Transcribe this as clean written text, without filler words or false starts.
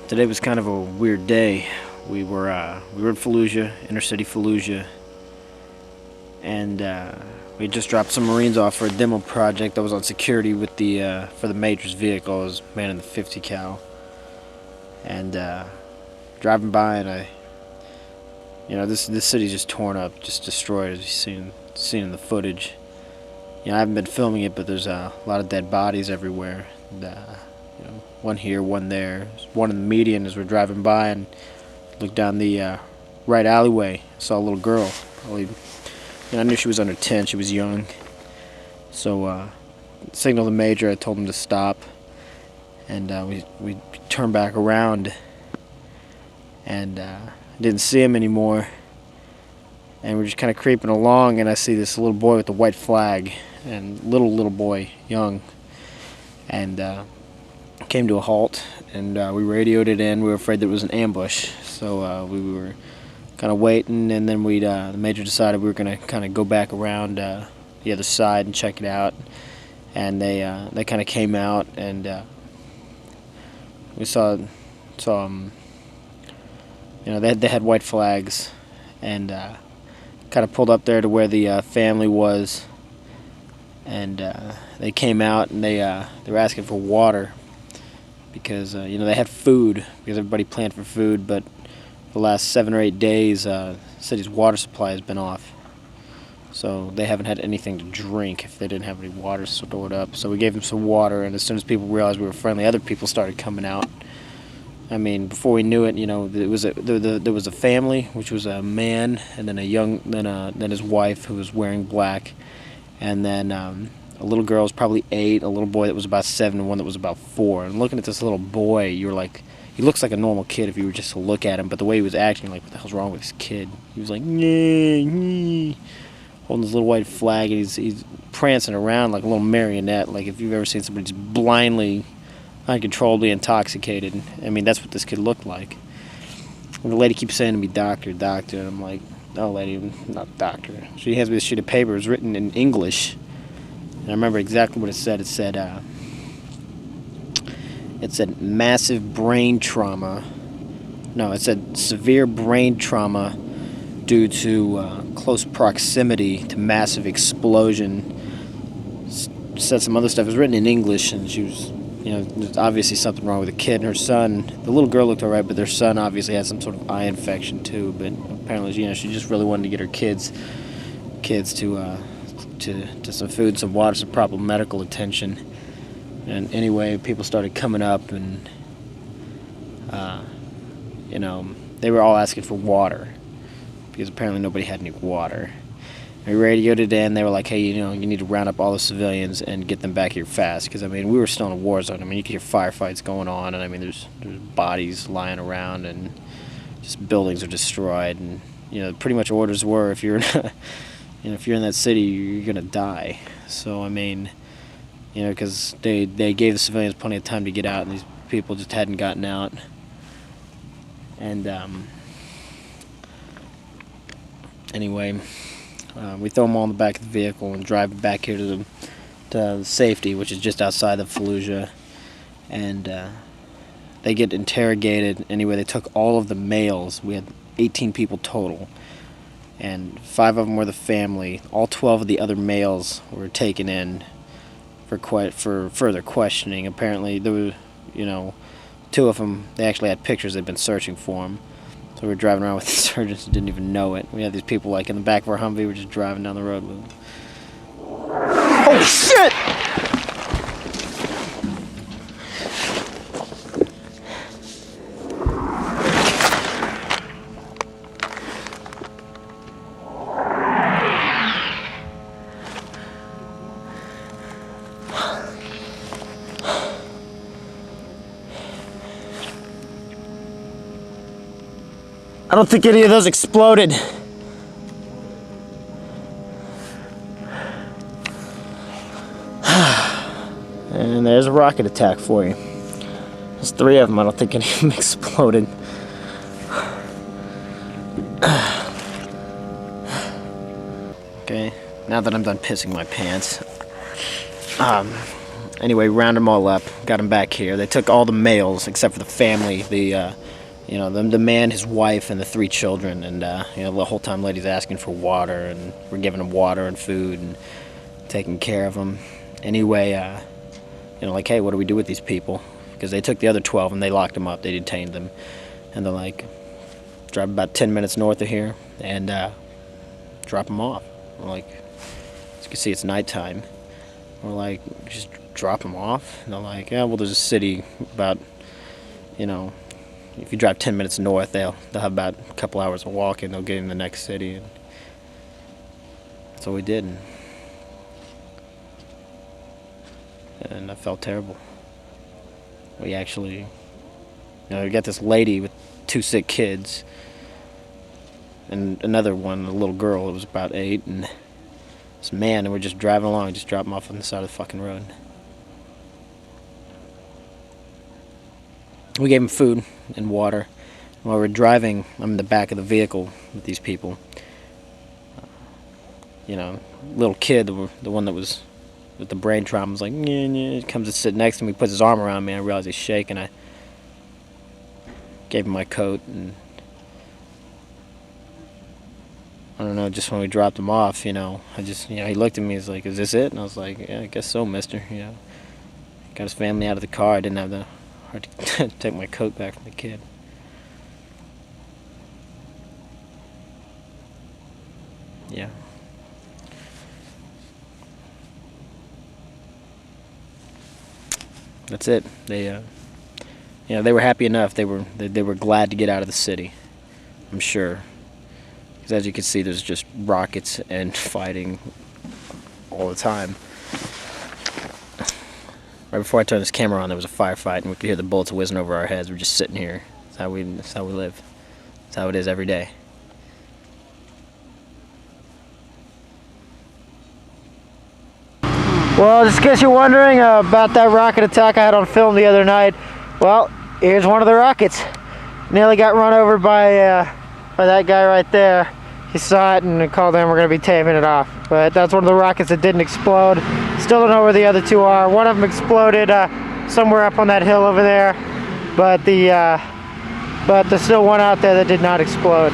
Today was kind of a weird day. We were in Fallujah, inner city Fallujah, and we just dropped some Marines off for a demo project. I was on security with the for the Major's vehicle. I was manning the 50 cal, and driving by, and this city's just torn up, just destroyed, as you've seen in the footage. I haven't been filming it, but there's a lot of dead bodies everywhere. And, one here, one there. There's one in the median as we're driving by, and looked down the right alleyway. Saw a little girl. Probably, I knew she was under 10. She was young. So signaled the Major. I told him to stop, and we turned back around, and didn't see him anymore. And we're just kind of creeping along, and I see this little boy with the white flag, and little boy, young, and came to a halt, and we radioed it in. We were afraid that it was an ambush, so we were kind of waiting, and then the Major decided we were going to kind of go back around the other side and check it out, and they kind of came out, and we saw they had white flags, and kind of pulled up there to where the family was, and they came out, and they were asking for water because they had food, because everybody planned for food, but the last 7 or 8 days the city's water supply has been off, so they haven't had anything to drink if they didn't have any water stored up. So we gave them some water, and as soon as people realized we were friendly, other people started coming out. I mean, before we knew it, there was a family, which was a man, and then then his wife, who was wearing black, and then a little girl was probably 8, a little boy that was about 7, and one that was about 4. And looking at this little boy, you were like, he looks like a normal kid if you were just to look at him, but the way he was acting, like, what the hell's wrong with this kid? He was like, holding this little white flag, and he's prancing around like a little marionette, like if you've ever seen somebody just blindly, uncontrollably intoxicated. I mean, that's what this kid looked like. And the lady keeps saying to me, doctor, doctor, and I'm like, no, lady, I'm not doctor. She hands me this sheet of paper. It was written in English, and I remember exactly what it said. It said massive brain trauma. No, it said severe brain trauma due to close proximity to massive explosion. Said some other stuff. It was written in English, and she was, there's obviously something wrong with the kid and her son. The little girl looked all right, but their son obviously had some sort of eye infection too. But apparently, she just really wanted to get her kids to some food, some water, some proper medical attention. And anyway, people started coming up, and they were all asking for water because apparently nobody had any water. We radioed it in. They were like, hey, you need to round up all the civilians and get them back here fast. Because, we were still in a war zone. You could hear firefights going on, and, there's bodies lying around, and just buildings are destroyed. And, pretty much orders were, if you're if you're in that city, you're going to die. So, because they gave the civilians plenty of time to get out, and these people just hadn't gotten out. And, anyway, we throw them all in the back of the vehicle and drive back here to the safety, which is just outside of Fallujah. And they get interrogated. Anyway, they took all of the males. We had 18 people total, and 5 of them were the family. All 12 of the other males were taken in for further questioning. Apparently, there were, 2 of them, they actually had pictures. They'd been searching for them. So we were driving around with insurgents who didn't even know it. We had these people like in the back of our Humvee. We were just driving down the road with them. Oh, shit! I don't think any of those exploded. And there's a rocket attack for you. There's 3 of them. I don't think any of them exploded. Okay, now that I'm done pissing my pants, Anyway, round them all up, got them back here. They took all the males except for the family, the man, his wife, and the 3 children. And the whole time, lady's asking for water, and we're giving them water and food and taking care of them. Anyway, like, hey, what do we do with these people? Because they took the other 12 and they locked them up. They detained them, and they're like, drive about 10 minutes north of here and drop them off. We're like, as you can see, it's nighttime. We're like, just drop them off. And they're like, yeah, well, there's a city about, if you drive 10 minutes north, they'll have about a couple hours of walking. They'll get in the next city. And that's what we did. And I felt terrible. We actually, we got this lady with 2 sick kids, and another one, a little girl that was about 8, and this man, and we're just driving along, just drop them off on the side of the fucking road. We gave them food and water. While we're driving, I'm in the back of the vehicle with these people. Little kid, the one that was with the brain trauma, was like, yeah, yeah. He comes to sit next to me, puts his arm around me, and I realize he's shaking. I gave him my coat, and I don't know, just when we dropped him off, I just, he looked at me, he's like, is this it? And I was like, yeah, I guess so, mister, Got his family out of the car. I didn't have the heart to take my coat back from the kid. Yeah. That's it. They, they were happy enough. They were glad to get out of the city, I'm sure. Because as you can see, there's just rockets and fighting all the time. Right before I turned this camera on, there was a firefight, and we could hear the bullets whizzing over our heads. We're just sitting here. That's how we live. That's how it is every day. Well, just in case you're wondering about that rocket attack I had on film the other night, well, here's one of the rockets. Nearly got run over by that guy right there. He saw it and called in. We're going to be taping it off. But that's one of the rockets that didn't explode. Still don't know where the other 2 are. One of them exploded somewhere up on that hill over there. But there's still one out there that did not explode.